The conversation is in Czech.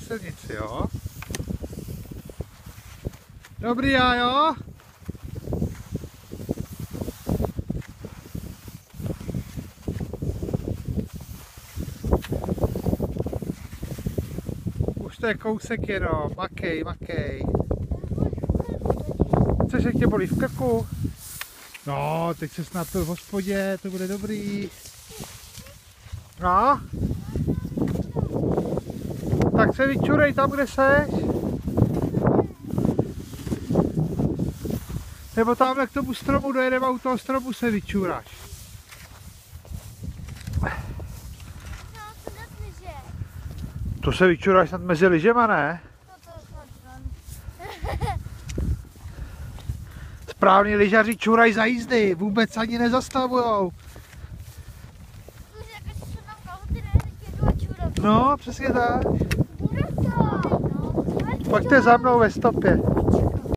silnici, jo? Dobrý, já jo? Už to je kousek jenom, makej, makej. Chceš, jak tě bolí v krku? No, teď se snad pil v hospodě, to bude dobrý. No? Tak se vyčurej tam, kde seš. Nebo tamhle k tomu stromu dojedeme, u toho stromu se vyčuráš. To se vyčuráš snad mezi lyžema, ne? Správní lyžaři čurají za jízdy, vůbec ani nezastavujou. No, přesně tak. Pojďte za mnou ve stopě.